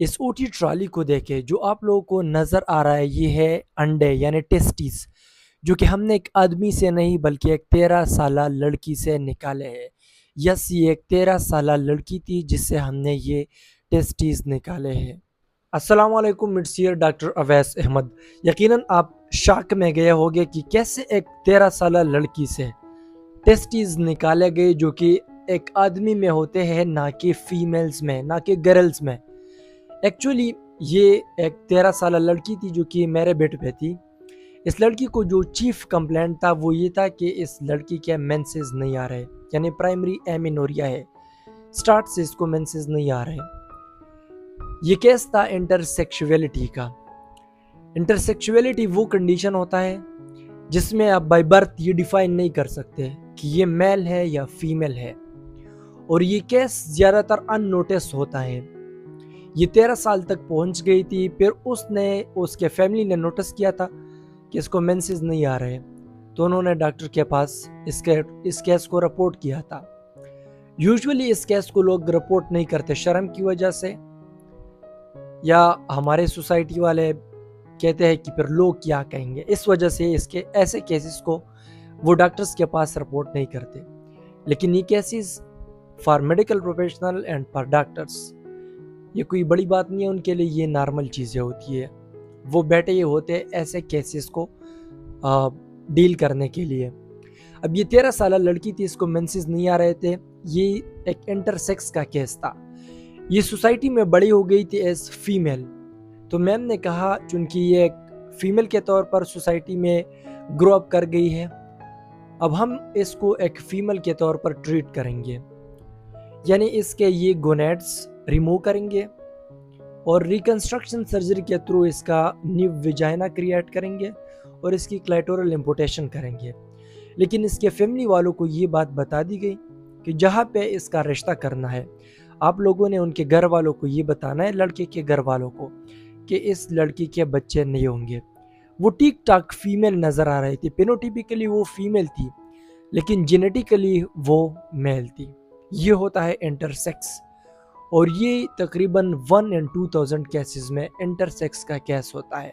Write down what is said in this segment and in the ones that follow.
اس اوٹی trolley کو دیکھے جو آپ لوگوں کو نظر آ رہا ہے، یہ ہے انڈے یعنی ٹیسٹیز، جو کہ ہم نے ایک آدمی سے نہیں بلکہ ایک 13 سالہ لڑکی سے نکالے ہیں۔ یس، یہ ایک 13 سالہ لڑکی تھی جس سے ہم نے یہ ٹیسٹیز نکالے ہیں۔ السلام علیکم، مٹسیر ڈاکٹر اویس احمد۔ یقیناً آپ شاک میں گئے ہوگے کہ کیسے ایک 13 سالہ لڑکی سے ٹیسٹیز نکالے گئے جو کہ ایک آدمی میں ہوتے ہیں، نہ کہ فیمیلز میں، نہ کہ گرلز میں۔ ایکچولی یہ ایک 13 سالہ لڑکی تھی جو کہ میرے بیٹے پہ تھی۔ اس لڑکی کو جو چیف کمپلینٹ تھا وہ یہ تھا کہ اس لڑکی کے مینسز نہیں آ رہے، یعنی پرائمری ایمینوریا ہے، سٹارٹ سے اس کو مینسز نہیں آ رہے۔ یہ کیس تھا انٹرسیکشویلٹی کا۔ انٹرسیکشویلٹی وہ کنڈیشن ہوتا ہے جس میں آپ بائی برتھ یہ ڈیفائن نہیں کر سکتے کہ یہ میل ہے یا فیمیل ہے، اور یہ کیس زیادہ تر ان نوٹس ہوتا ہے۔ یہ 13 سال تک پہنچ گئی تھی، پھر اس کے فیملی نے نوٹس کیا تھا کہ اس کو مینسز نہیں آ رہے، تو انہوں نے ڈاکٹر کے پاس اس کیس کو رپورٹ کیا تھا۔ یوزولی اس کیس کو لوگ رپورٹ نہیں کرتے شرم کی وجہ سے، یا ہمارے سوسائٹی والے کہتے ہیں کہ پھر لوگ کیا کہیں گے، اس وجہ سے اس کے ایسے کیسز کو وہ ڈاکٹرز کے پاس رپورٹ نہیں کرتے۔ لیکن یہ cases for medical professional and for doctors, یہ کوئی بڑی بات نہیں ہے ان کے لیے، یہ نارمل چیزیں ہوتی ہے۔ وہ بیٹھے یہ ہوتے ہیں ایسے کیسز کو ڈیل کرنے کے لیے۔ اب یہ 13 سالہ لڑکی تھی، اس کو مینسز نہیں آ رہے تھے، یہ ایک انٹرسیکس کا کیس تھا۔ یہ سوسائٹی میں بڑی ہو گئی تھی ایز فیمیل، تو میم نے کہا چونکہ یہ ایک فیمیل کے طور پر سوسائٹی میں گرو اپ کر گئی ہے، اب ہم اس کو ایک فیمیل کے طور پر ٹریٹ کریں گے، یعنی اس کے یہ گونیڈز ریموو کریں گے اور ریکنسٹرکشن سرجری کے تھرو اس کا نیو ویجائنا کریٹ کریں گے اور اس کی کلیٹورل امپوٹیشن کریں گے۔ لیکن اس کے فیملی والوں کو یہ بات بتا دی گئی کہ جہاں پہ اس کا رشتہ کرنا ہے، آپ لوگوں نے ان کے گھر والوں کو یہ بتانا ہے، لڑکے کے گھر والوں کو، کہ اس لڑکی کے بچے نہیں ہوں گے۔ وہ ٹھیک ٹاک فیمیل نظر آ رہی تھی، پینوٹیپیکلی وہ فیمیل تھی لیکن جینیٹیکلی وہ میل تھی۔ یہ ہوتا ہے انٹرسیکس، اور یہ تقریباً 1 in 2000 کیسز میں انٹرسیکس کا کیس ہوتا ہے۔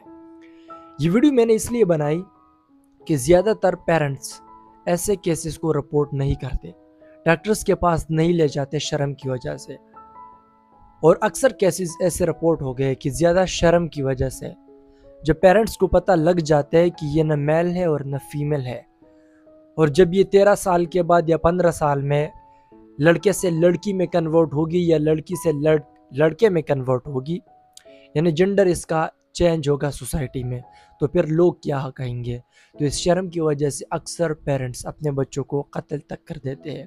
یہ ویڈیو میں نے اس لیے بنائی کہ زیادہ تر پیرنٹس ایسے کیسز کو رپورٹ نہیں کرتے، ڈاکٹرز کے پاس نہیں لے جاتے شرم کی وجہ سے، اور اکثر کیسز ایسے رپورٹ ہو گئے کہ زیادہ شرم کی وجہ سے جب پیرنٹس کو پتہ لگ جاتا ہے کہ یہ نہ میل ہے اور نہ فیمیل ہے، اور جب یہ 13 سال کے بعد یا 15 سال میں لڑکے سے لڑکی میں کنورٹ ہوگی یا لڑکی سے لڑکے میں کنورٹ ہوگی، یعنی جنڈر اس کا چینج ہوگا سوسائٹی میں، تو پھر لوگ کیا کہیں گے؟ تو اس شرم کی وجہ سے اکثر پیرنٹس اپنے بچوں کو قتل تک کر دیتے ہیں۔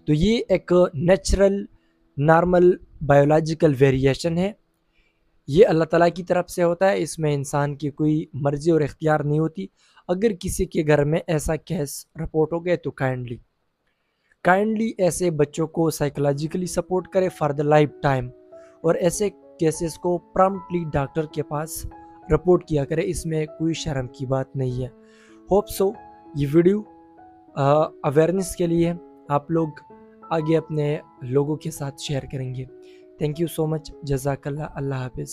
تو یہ ایک نیچرل نارمل بایولوجیکل ویریشن ہے، یہ اللہ تعالیٰ کی طرف سے ہوتا ہے، اس میں انسان کی کوئی مرضی اور اختیار نہیں ہوتی۔ اگر کسی کے گھر میں ایسا کیس رپورٹ ہو گئے تو کائنڈلی ایسے بچوں کو سائیکولوجیکلی سپورٹ کرے فار دا لائف ٹائم، اور ایسے کیسز کو پرامپٹلی ڈاکٹر کے پاس رپورٹ کیا کرے، اس میں کوئی شرم کی بات نہیں ہے۔ ہوپ سو یہ ویڈیو اویئرنیس کے لیے آپ لوگ آگے اپنے لوگوں کے ساتھ شیئر کریں گے۔ تھینک یو سو مچ، جزاک اللہ، اللہ حافظ۔